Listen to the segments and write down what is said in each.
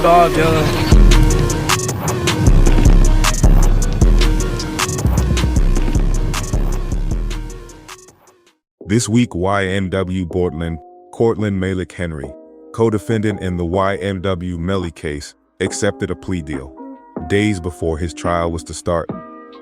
dog, yo. This week, YNW Bortlen, Cortland Malik Henry, co-defendant in the YNW Melly case, accepted a plea deal. Days before his trial was to start,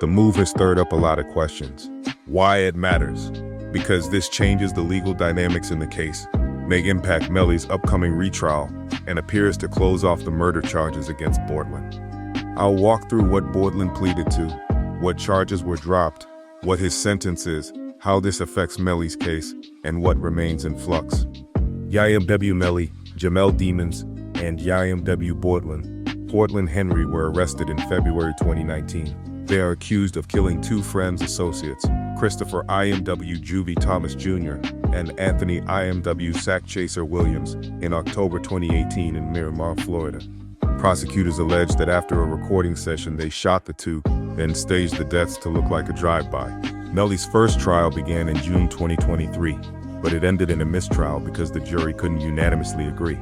the move has stirred up a lot of questions. Why it matters? Because this changes the legal dynamics in the case, may impact Melly's upcoming retrial, and appears to close off the murder charges against Bortlen. I'll walk through what Bortlen pleaded to, what charges were dropped, what his sentence is, how this affects Melly's case, and what remains in flux. YNW Melly, Jamel Demons, and YNW Bortlen, Cortland Henry were arrested in February 2019. They are accused of killing two friends associates, Christopher YNW Juvie Thomas Jr. and Anthony YNW Sack Chaser Williams, in October 2018 in Miramar, Florida. Prosecutors allege that after a recording session they shot the two, then staged the deaths to look like a drive-by. Melly's first trial began in June 2023, but it ended in a mistrial because the jury couldn't unanimously agree.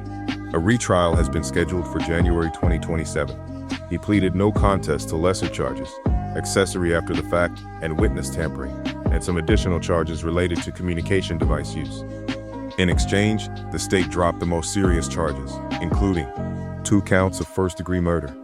A retrial has been scheduled for January 2027. He pleaded no contest to lesser charges, accessory after the fact and witness tampering, and some additional charges related to communication device use. In exchange, the state dropped the most serious charges, including 2 counts of first-degree murder,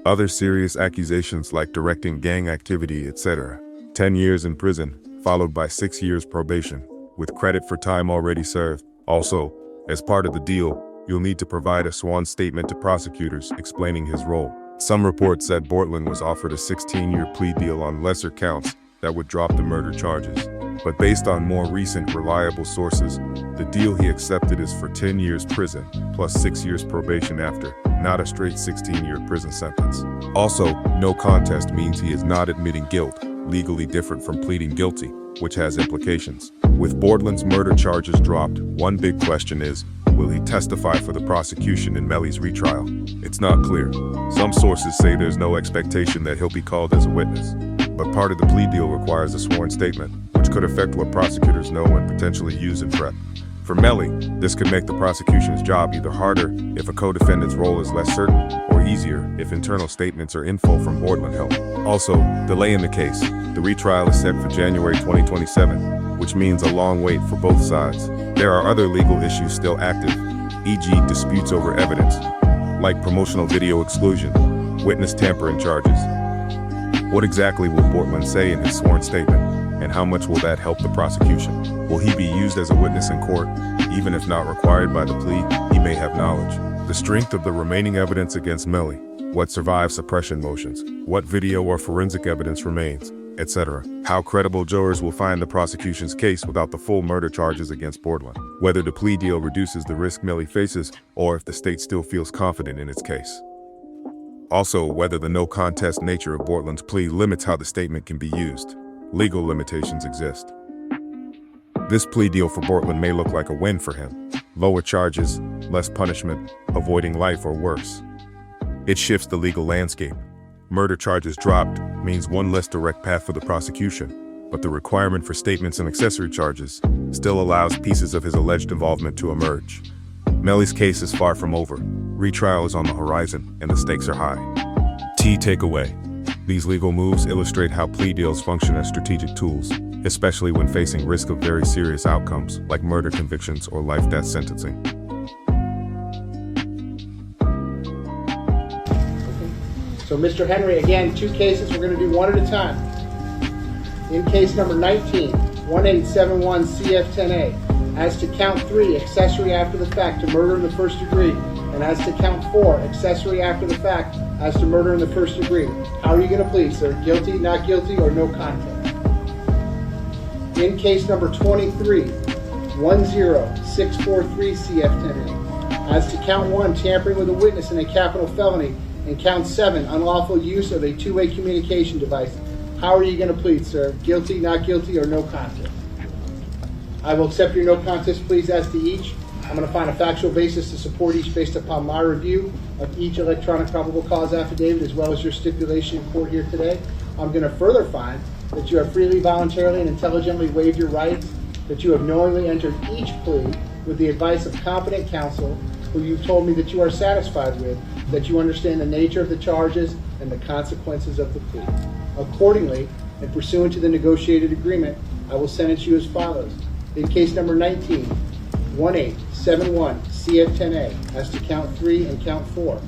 other serious accusations like directing gang activity, etc. 10 years in prison, followed by 6 years probation, with credit for time already served. Also, as part of the deal, you'll need to provide a sworn statement to prosecutors explaining his role. Some reports said Bortlen was offered a 16-year plea deal on lesser counts that would drop the murder charges. But based on more recent reliable sources, the deal he accepted is for 10 years prison, plus 6 years probation after, not a straight 16-year prison sentence. Also, no contest means he is not admitting guilt, legally different from pleading guilty, which has implications. With Bortlen's murder charges dropped, one big question is, will he testify for the prosecution in Melly's retrial? It's not clear. Some sources say there's no expectation that he'll be called as a witness. But part of the plea deal requires a sworn statement, which could affect what prosecutors know and potentially use in prep. For Melly, this could make the prosecution's job either harder if a co-defendant's role is less certain, or easier if internal statements or info from Bortlen help. Also, delay in the case. The retrial is set for January 2027, which means a long wait for both sides. There are other legal issues still active, e.g. disputes over evidence, like promotional video exclusion, witness tampering charges. What exactly will Bortlen say in his sworn statement? And how much will that help the prosecution? Will he be used as a witness in court? Even if not required by the plea, he may have knowledge. The strength of the remaining evidence against Melly, what survives suppression motions, what video or forensic evidence remains, etc. How credible jurors will find the prosecution's case without the full murder charges against Bortlen. Whether the plea deal reduces the risk Melly faces, or if the state still feels confident in its case. Also, whether the no contest nature of Bortlen's plea limits how the statement can be used. Legal limitations exist. This plea deal for Bortlen may look like a win for him. Lower charges, less punishment, avoiding life or worse. It shifts the legal landscape. Murder charges dropped means one less direct path for the prosecution, but the requirement for statements and accessory charges still allows pieces of his alleged involvement to emerge. Melly's case is far from over. Retrial is on the horizon, and the stakes are high. Key takeaway. These legal moves illustrate how plea deals function as strategic tools, especially when facing risk of very serious outcomes like murder convictions or life-death sentencing. So Mr. Henry, again, 2 cases. We're going to do one at a time. In case number 19, 1871 CF10A, as to count 3, accessory after the fact to murder in the first degree, and as to count 4, accessory after the fact as to murder in the first degree. How are you going to plead, sir? Guilty, not guilty, or no contest? In case number 23, 10643 CF10A, as to count 1, tampering with a witness in a capital felony, and count 7, unlawful use of a two-way communication device. How are you going to plead, sir? Guilty, not guilty, or no contest? I will accept your no contest pleas as to each. I'm going to find a factual basis to support each based upon my review of each electronic probable cause affidavit as well as your stipulation in court here today. I'm going to further find that you have freely, voluntarily, and intelligently waived your rights, that you have knowingly entered each plea with the advice of competent counsel, who you've told me that you are satisfied with, that you understand the nature of the charges and the consequences of the plea. Accordingly, and pursuant to the negotiated agreement, I will sentence you as follows. In case number 19-1871 CF10A, as to count 3 and count 4,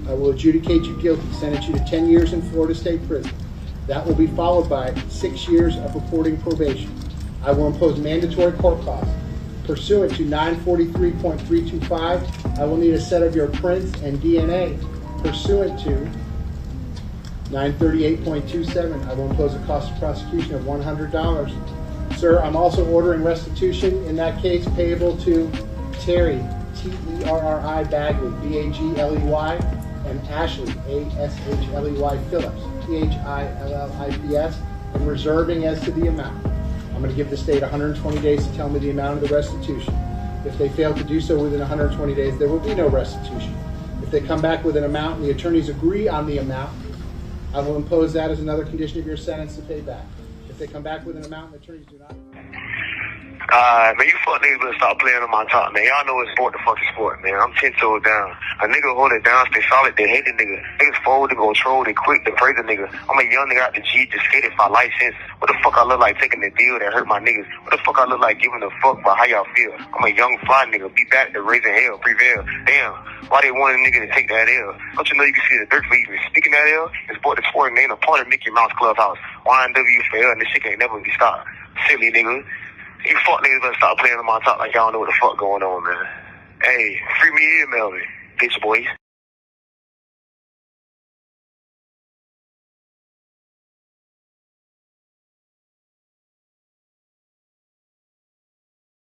I will adjudicate you guilty, sentence you to 10 years in Florida State Prison. That will be followed by 6 years of reporting probation. I will impose mandatory court costs. Pursuant to 943.325, I will need a set of your prints and DNA. Pursuant to 938.27, I will impose a cost of prosecution of $100. Sir, I'm also ordering restitution in that case payable to Terry, T-E-R-R-I Bagley, B-A-G-L-E-Y, and Ashley, A-S-H-L-E-Y Phillips, P-H-I-L-L-I-P-S, and reserving as to the amount. I'm going to give the state 120 days to tell me the amount of the restitution. If they fail to do so within 120 days, there will be no restitution. If they come back with an amount and the attorneys agree on the amount, I will impose that as another condition of your sentence to pay back. If they come back with an amount and the attorneys do not. Man, you fuck niggas better stop playing on my top, man. Y'all know it's sport the fucking sport, man. I'm 10 toes down. A nigga hold it down, stay solid, they hate the nigga. Niggas fold, they go troll, they quick, they praise the nigga. I'm a young nigga out the G, just skated for license. What the fuck I look like taking the deal that hurt my niggas? What the fuck I look like giving a fuck about how y'all feel? I'm a young fly nigga, be back to raising hell, prevail. Damn, why they want a nigga to take that L? Don't you know you can see the dirt for even speaking that L? It's sport the sport, and ain't a part of Mickey Mouse Clubhouse. YNW for L, and this shit can't never be stopped. Silly nigga. You fuck niggas better stop playing on my top like y'all know what the fuck going on, man. Hey, free me here, Melly, bitch boys.